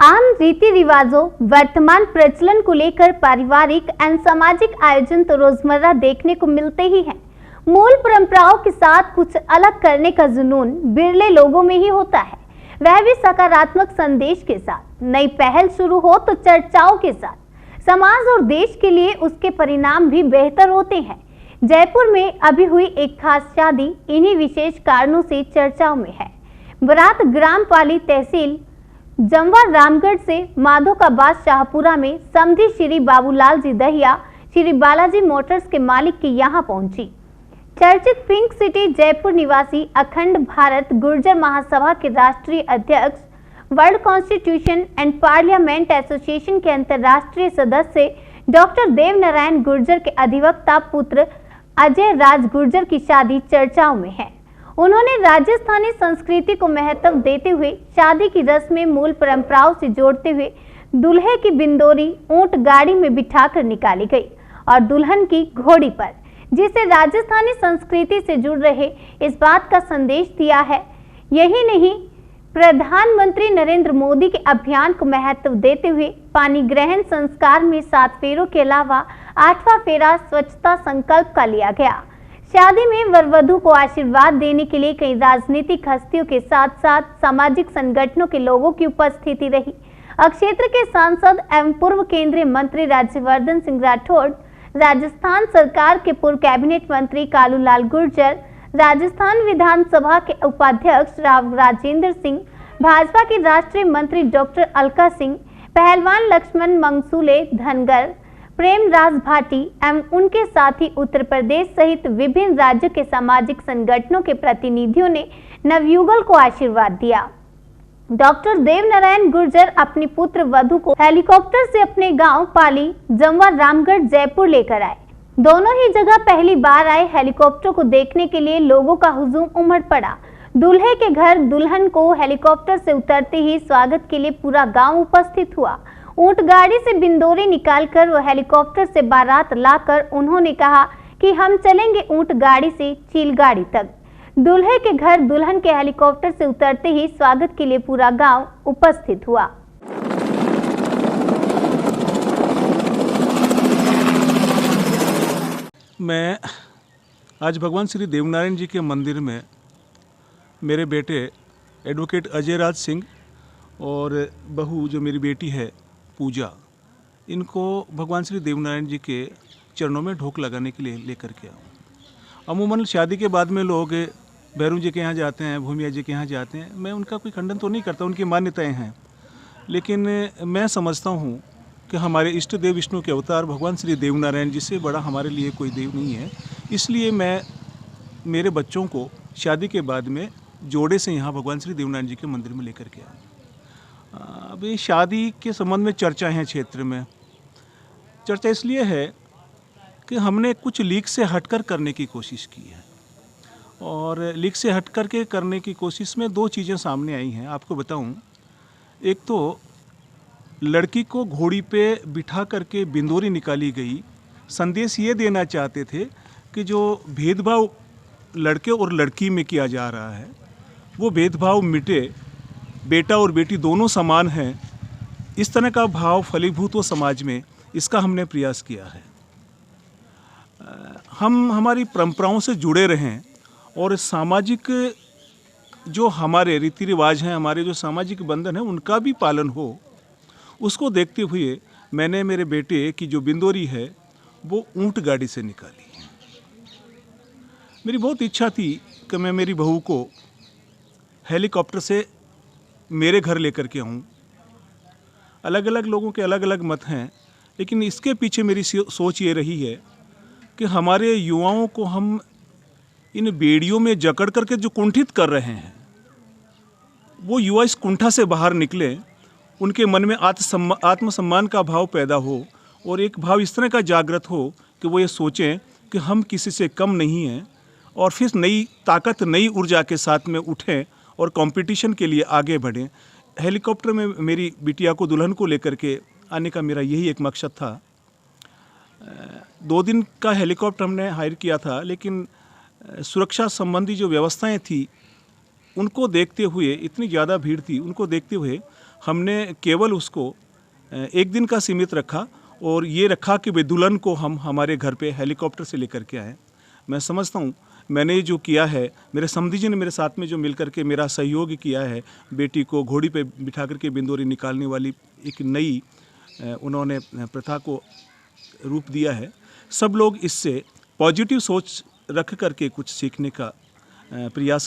आम रीति रिवाजों, वर्तमान प्रचलन को लेकर पारिवारिक एवं सामाजिक आयोजन तो रोजमर्रा देखने को मिलते ही हैं। मूल परंपराओं के साथ कुछ अलग करने का जुनून बिरले लोगों में ही होता है, वह भी सकारात्मक संदेश के साथ। नई पहल शुरू हो तो चर्चाओं के साथ, समाज और देश के लिए उसके परिणाम भी बेहतर होते हैं। जयपुर में अभी हुई एक खास शादी इन्हीं विशेष कारणों से चर्चाओं में है। बारात ग्राम पाली तहसील जमवा रामगढ़ से माधोकाबाद शाहपुरा में समधी श्री बाबूलाल जी दहिया श्री बालाजी मोटर्स के मालिक के यहाँ पहुंची। चर्चित पिंक सिटी जयपुर निवासी अखंड भारत गुर्जर महासभा के राष्ट्रीय अध्यक्ष, world constitution and parliament association के अंतर्राष्ट्रीय सदस्य डॉक्टर देवनारायण गुर्जर के अधिवक्ता पुत्र अजय राज गुर्जर की शादी चर्चाओं में है। उन्होंने राजस्थानी संस्कृति को महत्व देते हुए शादी की रस्में मूल परंपराओं से जोड़ते हुए दूल्हे की बिंदोरी ऊंट गाड़ी में बिठाकर निकाली गई और दुल्हन की घोड़ी पर, जिसे राजस्थानी संस्कृति से जुड़ रहे इस बात का संदेश दिया है। यही नहीं, प्रधानमंत्री नरेंद्र मोदी के अभियान को महत्व देते हुए पानी ग्रहण संस्कार में 7 फेरों के अलावा 8वां फेरा स्वच्छता संकल्प का लिया गया। शादी में वर वधू को आशीर्वाद देने के लिए कई राजनीतिक हस्तियों के साथ साथ सामाजिक संगठनों के लोगों की उपस्थिति रही। क्षेत्र के सांसद एवं पूर्व केंद्रीय मंत्री राज्यवर्धन सिंह राठौड़, राजस्थान सरकार के पूर्व कैबिनेट मंत्री कालूलाल गुर्जर, राजस्थान विधानसभा के उपाध्यक्ष राव राजेंद्र सिंह, भाजपा के राष्ट्रीय मंत्री डॉक्टर अलका सिंह, पहलवान लक्ष्मण मंगसूले धनगर, प्रेम राज भाटी एवं उनके साथी उत्तर प्रदेश सहित विभिन्न राज्यों के सामाजिक संगठनों के प्रतिनिधियों ने नवयुगल को आशीर्वाद दिया। डॉक्टर देवनारायण गुर्जर अपनी पुत्र वधू को हेलीकॉप्टर से अपने गांव पाली जमवा रामगढ़ जयपुर लेकर आए। दोनों ही जगह पहली बार आए हेलीकॉप्टर को देखने के लिए लोगों का हुजूम उमड़ पड़ा। दूल्हे के घर दुल्हन को हेलीकॉप्टर से उतरते ही स्वागत के लिए पूरा गांव उपस्थित हुआ। ऊंट गाड़ी से बिंदोरी निकालकर वो हेलीकॉप्टर से बारात लाकर उन्होंने कहा कि हम चलेंगे ऊंट गाड़ी से चील गाड़ी तक। दूल्हे के घर दुल्हन के हेलीकॉप्टर से उतरते ही स्वागत के लिए पूरा गांव उपस्थित हुआ। मैं आज भगवान श्री देवनारायण जी के मंदिर में मेरे बेटे एडवोकेट अजय राज सिंह और बहू जो मेरी बेटी है पूजा, इनको भगवान श्री देवनारायण जी के चरणों में ढोक लगाने के लिए लेकर के आऊँ। अमूमन शादी के बाद में लोग भैरू जी के यहाँ जाते हैं, भूमिया जी के यहाँ जाते हैं। मैं उनका कोई खंडन तो नहीं करता, उनकी मान्यताएं हैं, लेकिन मैं समझता हूँ कि हमारे इष्ट देव विष्णु के अवतार भगवान श्री देवनारायण जी से बड़ा हमारे लिए कोई देव नहीं है। इसलिए मैं मेरे बच्चों को शादी के बाद में जोड़े से यहाँ भगवान श्री देवनारायण जी के मंदिर में लेकर के आऊँ। अभी शादी के संबंध में चर्चा है क्षेत्र में। चर्चा इसलिए है कि हमने कुछ लीक से हटकर करने की कोशिश की है और लीक से हटकर के करने की कोशिश में 2 चीज़ें सामने आई हैं। आपको बताऊं, एक तो लड़की को घोड़ी पे बिठा करके बिंदोरी निकाली गई। संदेश ये देना चाहते थे कि जो भेदभाव लड़के और लड़की में किया जा रहा है वो भेदभाव मिटे, बेटा और बेटी दोनों समान हैं। इस तरह का भाव फलीभूत हो समाज में, इसका हमने प्रयास किया है। हम हमारी परंपराओं से जुड़े रहें और सामाजिक जो हमारे रीति रिवाज हैं, हमारे जो सामाजिक बंधन हैं, उनका भी पालन हो, उसको देखते हुए मैंने मेरे बेटे की जो बिंदोरी है वो ऊंट गाड़ी से निकाली। मेरी बहुत इच्छा थी कि मैं मेरी बहू को हेलीकॉप्टर से मेरे घर लेकर के आऊँ। अलग अलग लोगों के अलग अलग मत हैं, लेकिन इसके पीछे मेरी सोच ये रही है कि हमारे युवाओं को हम इन बेड़ियों में जकड़ करके जो कुंठित कर रहे हैं, वो युवा इस कुंठा से बाहर निकलें, उनके मन में आत्मसम्मान का भाव पैदा हो और एक भाव इस तरह का जागृत हो कि वो ये सोचें कि हम किसी से कम नहीं हैं और फिर नई ताकत, नई ऊर्जा के साथ में उठें और कंपटीशन के लिए आगे बढ़ें। हेलीकॉप्टर में मेरी बिटिया को, दुल्हन को लेकर के आने का मेरा यही एक मकसद था। 2 दिन का हेलीकॉप्टर हमने हायर किया था, लेकिन सुरक्षा संबंधी जो व्यवस्थाएं थी उनको देखते हुए, इतनी ज़्यादा भीड़ थी, उनको देखते हुए हमने केवल उसको एक दिन का सीमित रखा और ये रखा कि वे दुल्हन को हम हमारे घर पे हेलीकॉप्टर से लेकर के आए। मैं समझता हूँ मैंने जो किया है, मेरे समधी जी ने मेरे साथ में जो मिल करके मेरा सहयोग किया है, बेटी को घोड़ी पे बिठा करके बिंदोरी निकालने वाली एक नई उन्होंने प्रथा को रूप दिया है। सब लोग इससे पॉजिटिव सोच रख करके कुछ सीखने का प्रयास